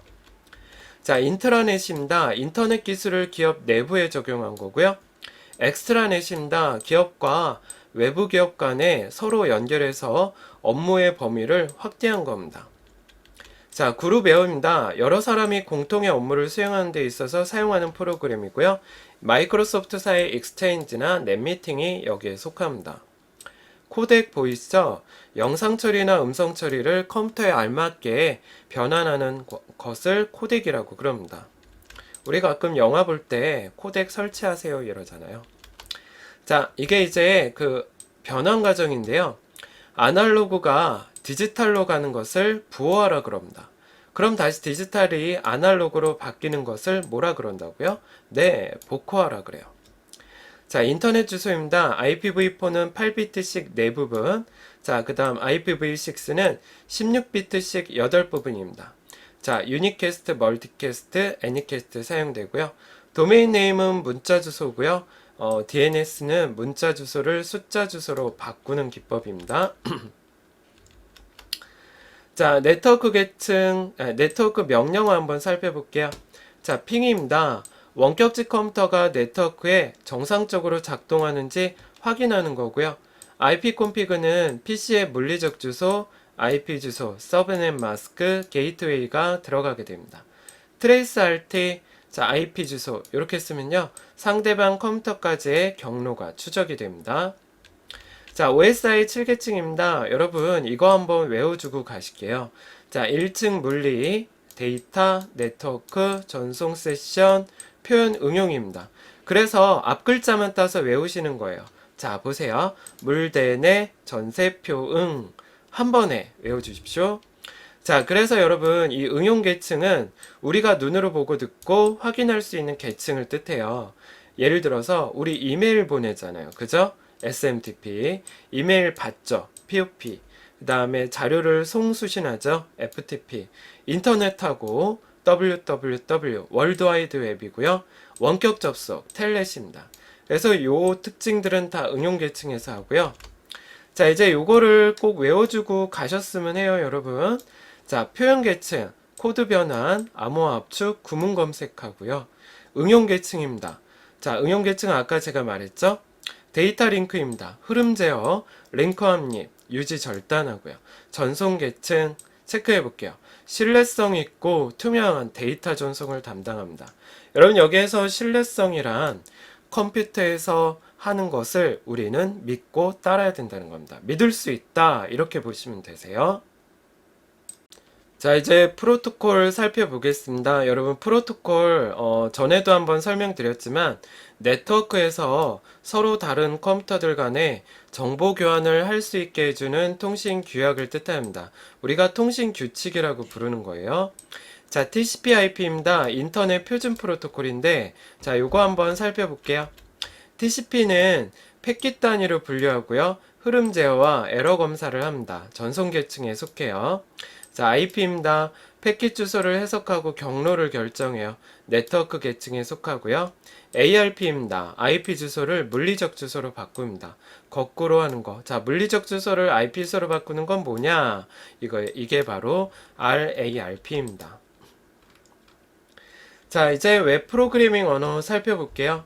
자, 인트라넷입니다. 인터넷 기술을 기업 내부에 적용한 거고요. 엑스트라넷입니다. 기업과 외부 기업 간에 서로 연결해서 업무의 범위를 확대한 겁니다. 자, 그룹 웨어입니다. 여러 사람이 공통의 업무를 수행하는 데 있어서 사용하는 프로그램이고요. 마이크로소프트사의 익스체인지나 넷미팅이 여기에 속합니다. 코덱 보이시죠? 영상 처리나 음성 처리를 컴퓨터에 알맞게 변환하는 것을 코덱이라고 그럽니다. 우리 가끔 영화 볼 때 코덱 설치하세요 이러잖아요. 자, 이게 이제 그 변환 과정인데요. 아날로그가 디지털로 가는 것을 부호하라 그럽니다. 그럼 다시 디지털이 아날로그로 바뀌는 것을 뭐라 그런다고요? 네, 복호하라 그래요. 자, 인터넷 주소입니다. IPv4는 8비트씩 4부분. 자, 그 다음 IPv6는 16비트씩 8부분입니다. 자, 유니캐스트, 멀티캐스트, 애니캐스트 사용되고요. 도메인 네임은 문자 주소고요. DNS는 문자 주소를 숫자 주소로 바꾸는 기법입니다. 자, 네트워크 계층, 네트워크 명령어 한번 살펴볼게요. 자, 핑입니다. 원격지 컴퓨터가 네트워크에 정상적으로 작동하는지 확인하는 거고요. IP 콘피그는 PC의 물리적 주소, IP 주소, 서브넷 마스크, 게이트웨이가 들어가게 됩니다. 트레이스 RT, 자, IP 주소 이렇게 쓰면요. 상대방 컴퓨터까지의 경로가 추적이 됩니다. 자, OSI 7계층입니다. 여러분 이거 한번 외워주고 가실게요. 자, 1층 물리, 데이터, 네트워크, 전송 세션, 표현 응용입니다. 그래서 앞 글자만 따서 외우시는 거예요. 자, 보세요. 물대내 전세표응 한 번에 외워주십시오. 자, 그래서 여러분 이 응용 계층은 우리가 눈으로 보고 듣고 확인할 수 있는 계층을 뜻해요. 예를 들어서 우리 이메일 보내잖아요. 그죠? SMTP. 이메일 받죠? POP. 그 다음에 자료를 송수신하죠? FTP. 인터넷하고 www 월드와이드 웹이고요. 원격 접속 텔넷입니다. 그래서 요 특징들은 다 응용 계층에서 하고요. 자, 이제 요거를 꼭 외워주고 가셨으면 해요, 여러분. 자, 표현 계층, 코드 변환, 암호화 압축, 구문 검색하고요. 응용 계층입니다. 자, 응용 계층은 아까 제가 말했죠? 데이터 링크입니다. 흐름 제어, 링크 합립, 유지 절단하고요. 전송 계층 체크해 볼게요. 신뢰성 있고 투명한 데이터 전송을 담당합니다. 여러분, 여기에서 신뢰성이란 컴퓨터에서 하는 것을 우리는 믿고 따라야 된다는 겁니다. 믿을 수 있다, 이렇게 보시면 되세요. 자, 이제 프로토콜 살펴보겠습니다. 여러분, 프로토콜 전에도 한번 설명드렸지만 네트워크에서 서로 다른 컴퓨터들 간에 정보 교환을 할 수 있게 해주는 통신 규약을 뜻합니다. 우리가 통신 규칙이라고 부르는 거예요. 자, TCP/IP입니다. 인터넷 표준 프로토콜인데, 자, 요거 한번 살펴볼게요. TCP는 패킷 단위로 분류하고요. 흐름 제어와 에러 검사를 합니다. 전송 계층에 속해요. 자, IP입니다. 패킷 주소를 해석하고 경로를 결정해요. 네트워크 계층에 속하고요. ARP입니다. IP 주소를 물리적 주소로 바꿉니다. 거꾸로 하는 거. 자, 물리적 주소를 IP 주소로 바꾸는 건 뭐냐? 이게 바로 RARP입니다. 자, 이제 웹 프로그래밍 언어 살펴볼게요.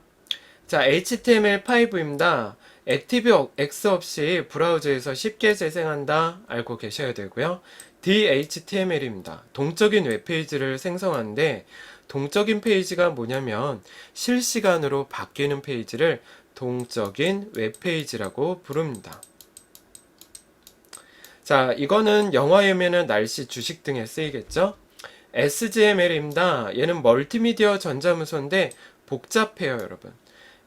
자, HTML5입니다. 액티브X 없이 브라우저에서 쉽게 재생한다, 알고 계셔야 되고요. DHTML입니다. 동적인 웹페이지를 생성하는데, 동적인 페이지가 뭐냐면 실시간으로 바뀌는 페이지를 동적인 웹페이지라고 부릅니다. 자, 이거는 영화이면 날씨, 주식 등에 쓰이겠죠? SGML입니다. 얘는 멀티미디어 전자문서인데 복잡해요, 여러분.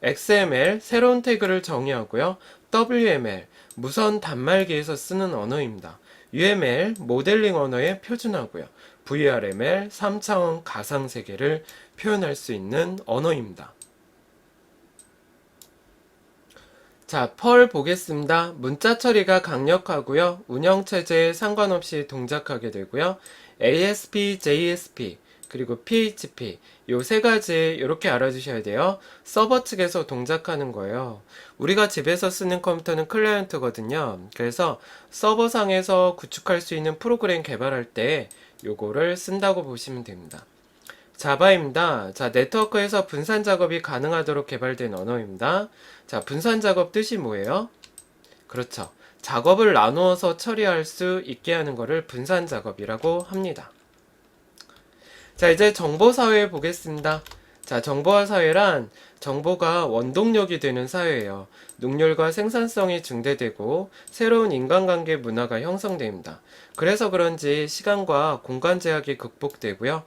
XML, 새로운 태그를 정의하고요. WML, 무선 단말기에서 쓰는 언어입니다. UML, 모델링 언어에 표준하고요. VRML, 3차원 가상세계를 표현할 수 있는 언어입니다. 자, 펄 보겠습니다. 문자 처리가 강력하고요. 운영체제에 상관없이 동작하게 되고요. ASP, JSP, 그리고 PHP 요 세 가지 이렇게 알아주셔야 돼요. 서버 측에서 동작하는 거예요. 우리가 집에서 쓰는 컴퓨터는 클라이언트거든요. 그래서 서버상에서 구축할 수 있는 프로그램 개발할 때 요거를 쓴다고 보시면 됩니다. 자바입니다. 자, 네트워크에서 분산 작업이 가능하도록 개발된 언어입니다. 자, 분산 작업 뜻이 뭐예요? 그렇죠. 작업을 나누어서 처리할 수 있게 하는 것을 분산 작업이라고 합니다. 자, 이제 정보사회 보겠습니다. 자, 정보화사회란 정보가 원동력이 되는 사회예요. 능률과 생산성이 증대되고 새로운 인간관계 문화가 형성됩니다. 그래서 그런지 시간과 공간 제약이 극복되고요.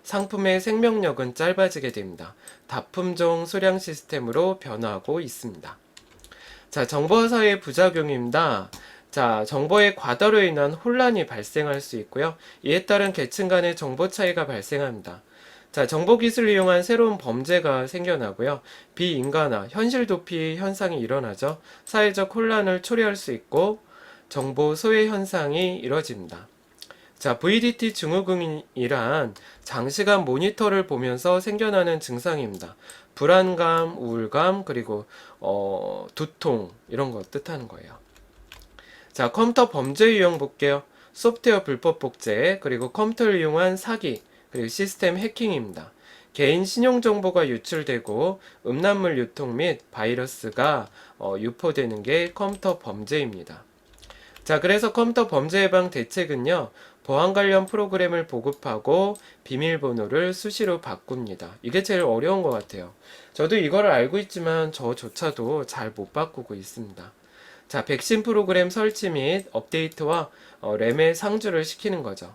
상품의 생명력은 짧아지게 됩니다. 다품종 수량 시스템으로 변화하고 있습니다. 자, 정보사회의 부작용입니다. 자, 정보의 과다로 인한 혼란이 발생할 수 있고요. 이에 따른 계층 간의 정보 차이가 발생합니다. 자, 정보기술을 이용한 새로운 범죄가 생겨나고요. 비인간화, 현실 도피 현상이 일어나죠. 사회적 혼란을 초래할 수 있고 정보 소외 현상이 이뤄집니다. 자, VDT 증후군이란 장시간 모니터를 보면서 생겨나는 증상입니다. 불안감, 우울감, 그리고 두통 이런 거 뜻하는 거예요. 자, 컴퓨터 범죄 유형 볼게요. 소프트웨어 불법 복제, 그리고 컴퓨터를 이용한 사기, 그리고 시스템 해킹입니다. 개인 신용 정보가 유출되고 음란물 유통 및 바이러스가 유포되는 게 컴퓨터 범죄입니다. 자, 그래서 컴퓨터 범죄 예방 대책은요, 보안 관련 프로그램을 보급하고 비밀번호를 수시로 바꿉니다. 이게 제일 어려운 것 같아요. 저도 이거를 알고 있지만 저조차도 잘 못 바꾸고 있습니다. 자, 백신 프로그램 설치 및 업데이트와 램의 상주를 시키는 거죠.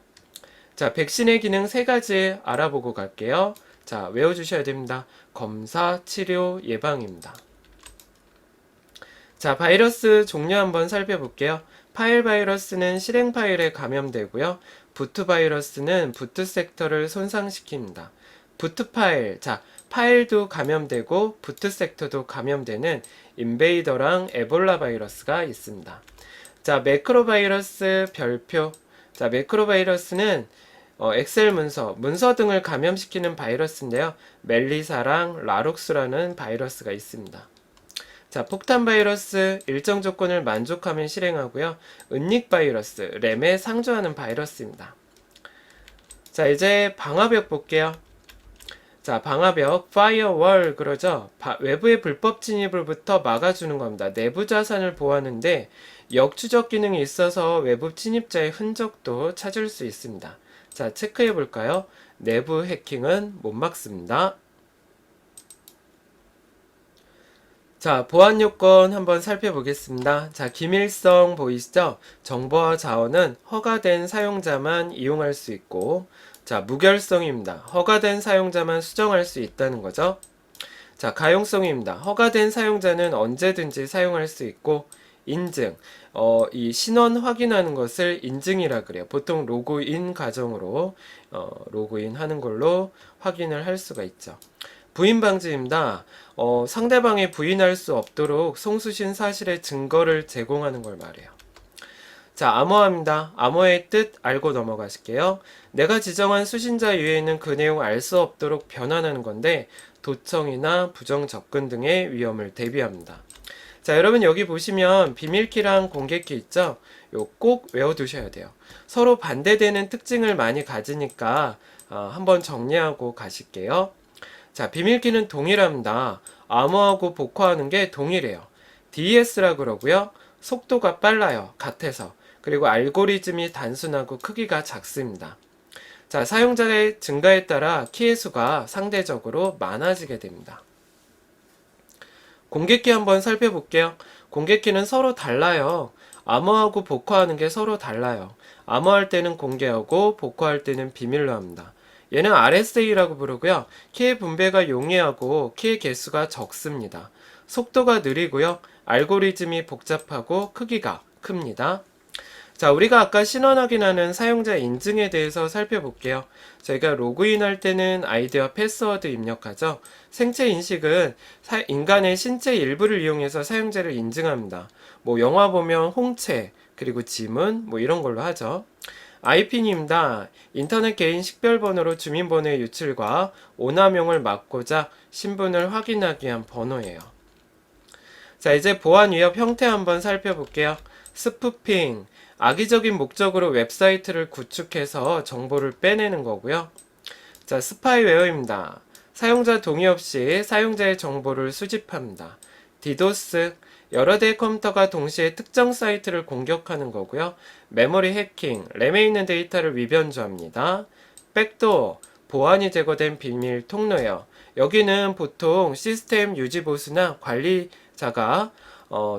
자, 백신의 기능 세 가지 알아보고 갈게요. 자, 외워주셔야 됩니다. 검사, 치료, 예방입니다. 자, 바이러스 종류 한번 살펴볼게요. 파일 바이러스는 실행 파일에 감염되고요. 부트 바이러스는 부트 섹터를 손상시킵니다. 부트 파일, 자, 파일도 감염되고 부트 섹터도 감염되는 인베이더랑 에볼라 바이러스가 있습니다. 자, 매크로 바이러스 별표. 자, 매크로 바이러스는 엑셀 문서 등을 감염시키는 바이러스인데요. 멜리사랑 라룩스라는 바이러스가 있습니다. 자, 폭탄 바이러스 일정 조건을 만족하면 실행하고요. 은닉 바이러스, 램에 상주하는 바이러스입니다. 자, 이제 방화벽 볼게요. 자, 방화벽, 파이어월 그러죠. 외부의 불법 진입을부터 막아주는 겁니다. 내부 자산을 보호하는데 역추적 기능이 있어서 외부 침입자의 흔적도 찾을 수 있습니다. 자, 체크해 볼까요? 내부 해킹은 못 막습니다. 자, 보안 요건 한번 살펴보겠습니다. 자, 기밀성 보이시죠? 정보와 자원은 허가된 사용자만 이용할 수 있고, 자, 무결성입니다. 허가된 사용자만 수정할 수 있다는 거죠. 자, 가용성입니다. 허가된 사용자는 언제든지 사용할 수 있고, 인증. 이 신원 확인하는 것을 인증이라 그래요. 보통 로그인 과정으로, 로그인 하는 걸로 확인을 할 수가 있죠. 부인 방지입니다. 상대방이 부인할 수 없도록 송수신 사실의 증거를 제공하는 걸 말해요. 자, 암호화입니다. 암호의 뜻 알고 넘어가실게요. 내가 지정한 수신자 이외에는 그 내용 알 수 없도록 변환하는 건데 도청이나 부정 접근 등의 위험을 대비합니다. 자, 여러분 여기 보시면 비밀키랑 공개키 있죠? 요 꼭 외워두셔야 돼요. 서로 반대되는 특징을 많이 가지니까 한번 정리하고 가실게요. 자, 비밀키는 동일합니다. 암호하고 복호하는 게 동일해요. DES라 그러고요. 속도가 빨라요. 같아서. 그리고 알고리즘이 단순하고 크기가 작습니다. 자, 사용자의 증가에 따라 키의 수가 상대적으로 많아지게 됩니다. 공개키 한번 살펴볼게요. 공개키는 서로 달라요. 암호하고 복호하는 게 서로 달라요. 암호할 때는 공개하고 복호할 때는 비밀로 합니다. 얘는 RSA라고 부르고요. 키의 분배가 용이하고 키의 개수가 적습니다. 속도가 느리고요. 알고리즘이 복잡하고 크기가 큽니다. 자, 우리가 아까 신원 확인하는 사용자 인증에 대해서 살펴볼게요. 저희가 로그인 할 때는 아이디와 패스워드 입력하죠. 생체 인식은 인간의 신체 일부를 이용해서 사용자를 인증합니다. 뭐 영화 보면 홍채, 그리고 지문, 뭐 이런 걸로 하죠. IP입니다. 인터넷 개인 식별번호로 주민번호의 유출과 오남용을 막고자 신분을 확인하기 위한 번호예요. 자, 이제 보안 위협 형태 한번 살펴볼게요. 스푸핑, 악의적인 목적으로 웹사이트를 구축해서 정보를 빼내는 거고요. 자, 스파이웨어입니다. 사용자 동의 없이 사용자의 정보를 수집합니다. 디도스, 여러 대의 컴퓨터가 동시에 특정 사이트를 공격하는 거고요. 메모리 해킹, 램에 있는 데이터를 위변조합니다. 백도어, 보안이 제거된 비밀 통로예요. 여기는 보통 시스템 유지보수나 관리자가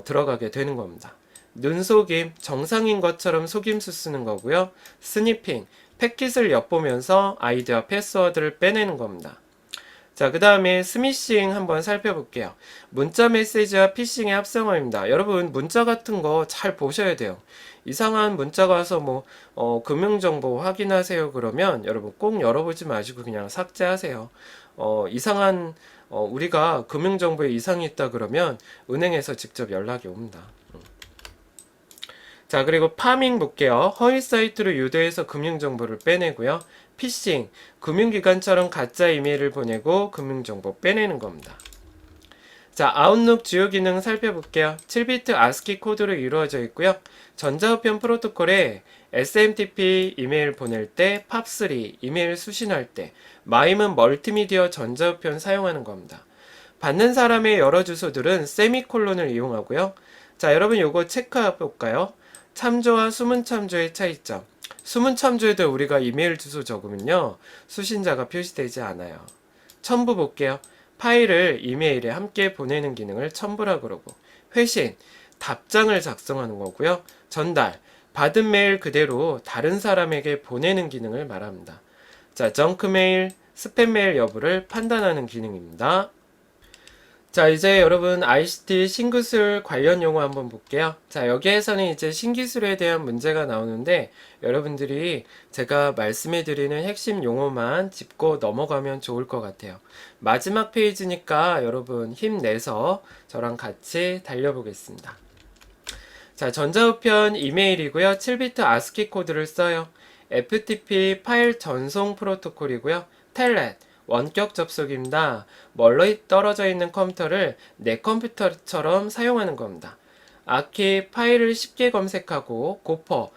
들어가게 되는 겁니다. 눈속임, 정상인 것처럼 속임수 쓰는 거고요. 스니핑, 패킷을 엿보면서 아이디와 패스워드를 빼내는 겁니다. 자, 그 다음에 스미싱 한번 살펴볼게요. 문자 메시지와 피싱의 합성어입니다. 여러분 문자 같은 거 잘 보셔야 돼요. 이상한 문자가 와서 뭐 금융정보 확인하세요 그러면 여러분 꼭 열어보지 마시고 그냥 삭제하세요. 이상한 우리가 금융정보에 이상이 있다 그러면 은행에서 직접 연락이 옵니다. 자, 그리고 파밍 볼게요. 허위 사이트로 유도해서 금융정보를 빼내고요. 피싱, 금융기관처럼 가짜 이메일을 보내고 금융정보 빼내는 겁니다. 자, 아웃룩 주요 기능 살펴볼게요. 7비트 ASCII 코드로 이루어져 있고요. 전자우편 프로토콜에 SMTP 이메일 보낼 때, 팝3 이메일 수신할 때, 마임은 멀티미디어 전자우편 사용하는 겁니다. 받는 사람의 여러 주소들은 세미콜론을 이용하고요. 자, 여러분 요거 체크해 볼까요? 참조와 수문 참조의 차이점. 수문 참조에도 우리가 이메일 주소 적으면요. 수신자가 표시되지 않아요. 첨부 볼게요. 파일을 이메일에 함께 보내는 기능을 첨부라 그러고, 회신, 답장을 작성하는 거고요. 전달, 받은 메일 그대로 다른 사람에게 보내는 기능을 말합니다. 자, 정크 메일, 스팸 메일 여부를 판단하는 기능입니다. 자, 이제 여러분 ICT 신기술 관련 용어 한번 볼게요. 자, 여기에서는 이제 신기술에 대한 문제가 나오는데 여러분들이 제가 말씀해 드리는 핵심 용어만 짚고 넘어가면 좋을 것 같아요. 마지막 페이지니까 여러분 힘내서 저랑 같이 달려보겠습니다. 자, 전자우편 이메일이고요. 7비트 ASCII 코드를 써요. FTP 파일 전송 프로토콜이고요. 텔넷, 원격 접속입니다. 멀리 떨어져 있는 컴퓨터를 내 컴퓨터처럼 사용하는 겁니다. 아키 파일을 쉽게 검색하고 고퍼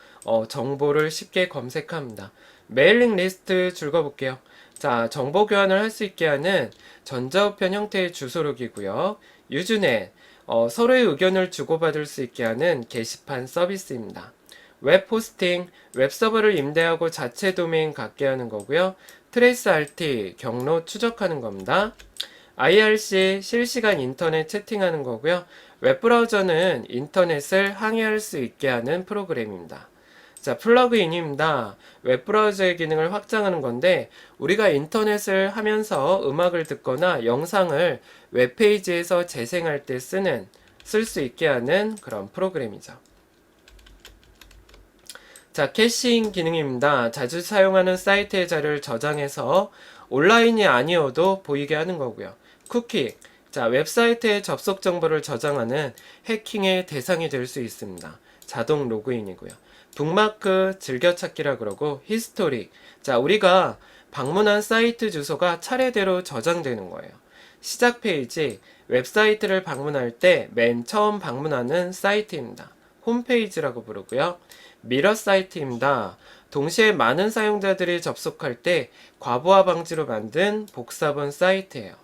정보를 쉽게 검색합니다. 메일링 리스트 줄거볼게요. 자, 정보 교환을 할 수 있게 하는 전자우편 형태의 주소록이고요. 유즈넷 서로의 의견을 주고받을 수 있게 하는 게시판 서비스입니다. 웹 호스팅, 웹서버를 임대하고 자체 도메인 갖게 하는 거고요. 트레이스 RT, 경로 추적하는 겁니다. IRC, 실시간 인터넷 채팅하는 거고요. 웹브라우저는 인터넷을 항해할 수 있게 하는 프로그램입니다. 자, 플러그인입니다. 웹브라우저의 기능을 확장하는 건데 우리가 인터넷을 하면서 음악을 듣거나 영상을 웹페이지에서 재생할 때 쓸 수 있게 하는 그런 프로그램이죠. 자, 캐싱 기능입니다. 자주 사용하는 사이트의 자료를 저장해서 온라인이 아니어도 보이게 하는 거고요. 쿠키. 자, 웹사이트의 접속 정보를 저장하는 해킹의 대상이 될 수 있습니다. 자동 로그인이고요. 북마크 즐겨찾기라 그러고 히스토릭. 자, 우리가 방문한 사이트 주소가 차례대로 저장되는 거예요. 시작 페이지. 웹사이트를 방문할 때 맨 처음 방문하는 사이트입니다. 홈페이지라고 부르고요. 미러 사이트입니다. 동시에 많은 사용자들이 접속할 때 과부하 방지로 만든 복사본 사이트예요.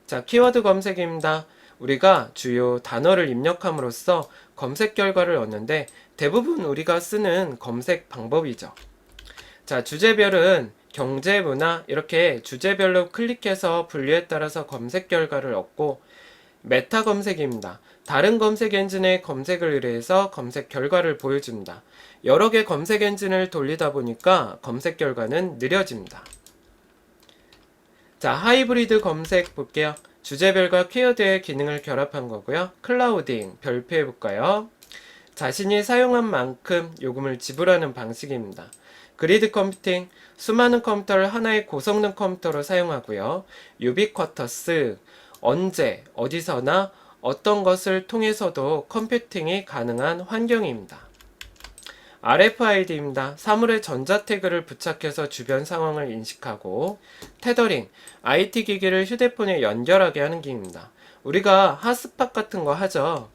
자, 키워드 검색입니다. 우리가 주요 단어를 입력함으로써 검색 결과를 얻는데 대부분 우리가 쓰는 검색 방법이죠. 자, 주제별은 경제, 문화 이렇게 주제별로 클릭해서 분류에 따라서 검색 결과를 얻고 메타 검색입니다. 다른 검색 엔진의 검색을 의뢰해서 검색 결과를 보여줍니다. 여러 개 검색 엔진을 돌리다 보니까 검색 결과는 느려집니다. 자, 하이브리드 검색 볼게요. 주제별과 키워드의 기능을 결합한 거고요. 클라우딩 별표해 볼까요? 자신이 사용한 만큼 요금을 지불하는 방식입니다. 그리드 컴퓨팅 수많은 컴퓨터를 하나의 고성능 컴퓨터로 사용하고요. 유비쿼터스 언제 어디서나 어떤 것을 통해서도 컴퓨팅이 가능한 환경입니다. RFID입니다. 사물의 전자 태그를 부착해서 주변 상황을 인식하고 테더링, IT 기기를 휴대폰에 연결하게 하는 기입니다. 우리가 핫스팟 같은 거 하죠.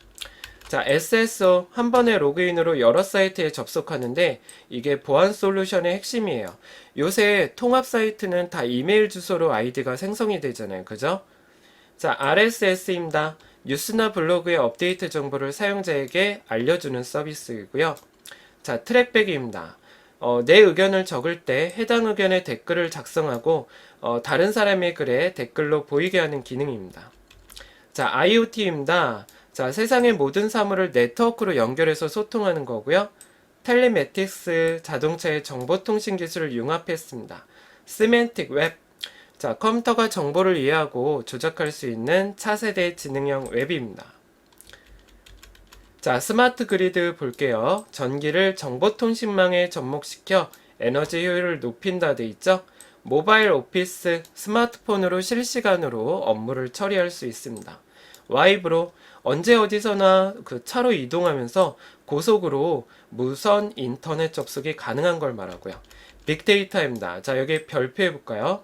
자, SSO 한 번의 로그인으로 여러 사이트에 접속하는데 이게 보안 솔루션의 핵심이에요. 요새 통합 사이트는 다 이메일 주소로 아이디가 생성이 되잖아요. 그죠? 자, RSS입니다. 뉴스나 블로그의 업데이트 정보를 사용자에게 알려주는 서비스이고요. 자, 트랙백입니다. 내 의견을 적을 때 해당 의견에 댓글을 작성하고 다른 사람의 글에 댓글로 보이게 하는 기능입니다. 자, IoT입니다. 자, 세상의 모든 사물을 네트워크로 연결해서 소통하는 거고요. 텔레매틱스 자동차의 정보통신 기술을 융합했습니다. 시멘틱 웹. 자, 컴퓨터가 정보를 이해하고 조작할 수 있는 차세대 지능형 웹입니다. 자, 스마트 그리드 볼게요. 전기를 정보통신망에 접목시켜 에너지 효율을 높인다 돼 있죠. 모바일 오피스, 스마트폰으로 실시간으로 업무를 처리할 수 있습니다. 와이브로 언제 어디서나 그 차로 이동하면서 고속으로 무선 인터넷 접속이 가능한 걸 말하고요. 빅데이터입니다. 자, 여기 별표해 볼까요?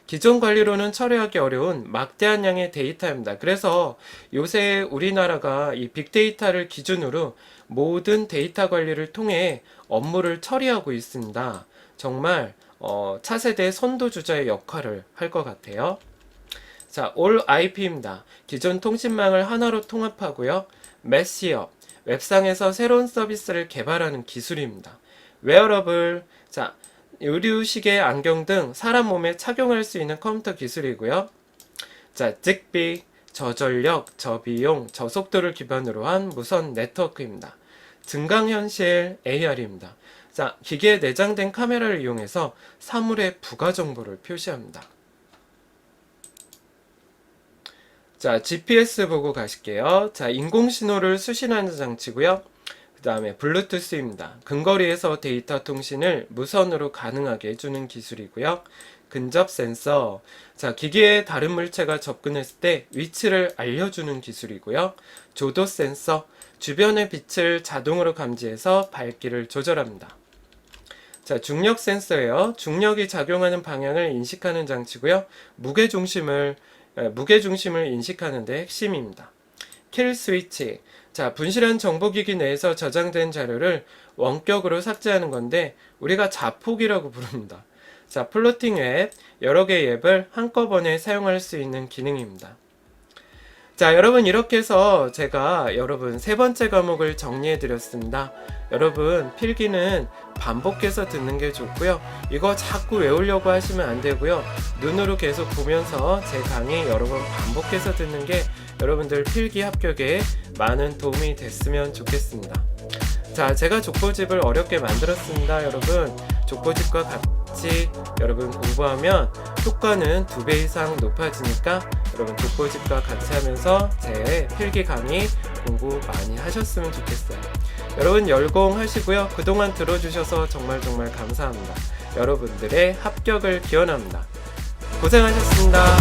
기존 관리로는 처리하기 어려운 막대한 양의 데이터입니다. 그래서 요새 우리나라가 이 빅데이터를 기준으로 모든 데이터 관리를 통해 업무를 처리하고 있습니다. 정말 차세대 선도주자의 역할을 할 것 같아요. 자, All IP입니다. 기존 통신망을 하나로 통합하고요. 매시업, 웹상에서 새로운 서비스를 개발하는 기술입니다. 웨어러블, 자, 의류, 시계, 안경 등 사람 몸에 착용할 수 있는 컴퓨터 기술이고요. 자, 직비, 저전력, 저비용, 저속도를 기반으로 한 무선 네트워크입니다. 증강현실 AR입니다. 자, 기계에 내장된 카메라를 이용해서 사물의 부가 정보를 표시합니다. 자, GPS 보고 가실게요. 자, 인공신호를 수신하는 장치고요. 그 다음에 블루투스입니다. 근거리에서 데이터 통신을 무선으로 가능하게 해주는 기술이고요. 근접 센서, 자, 기기에 다른 물체가 접근했을 때 위치를 알려주는 기술이고요. 조도 센서, 주변의 빛을 자동으로 감지해서 밝기를 조절합니다. 자, 중력 센서예요. 중력이 작용하는 방향을 인식하는 장치고요. 무게중심을 인식하는 데 핵심입니다. 킬 스위치. 자, 분실한 정보기기 내에서 저장된 자료를 원격으로 삭제하는 건데 우리가 자폭이라고 부릅니다. 자, 플로팅 앱, 여러 개의 앱을 한꺼번에 사용할 수 있는 기능입니다. 자, 여러분 이렇게 해서 제가 여러분 세 번째 과목을 정리해 드렸습니다. 여러분 필기는 반복해서 듣는 게 좋고요. 이거 자꾸 외우려고 하시면 안 되고요. 눈으로 계속 보면서 제 강의 여러 번 반복해서 듣는 게 여러분들 필기 합격에 많은 도움이 됐으면 좋겠습니다. 자, 제가 족보집을 어렵게 만들었습니다. 여러분 족보집과 같이 여러분 공부하면 효과는 2배 이상 높아지니까 여러분 족보집과 같이 하면서 제 필기 강의 공부 많이 하셨으면 좋겠어요. 여러분 열공하시고요. 그동안 들어주셔서 정말 감사합니다. 여러분들의 합격을 기원합니다. 고생하셨습니다.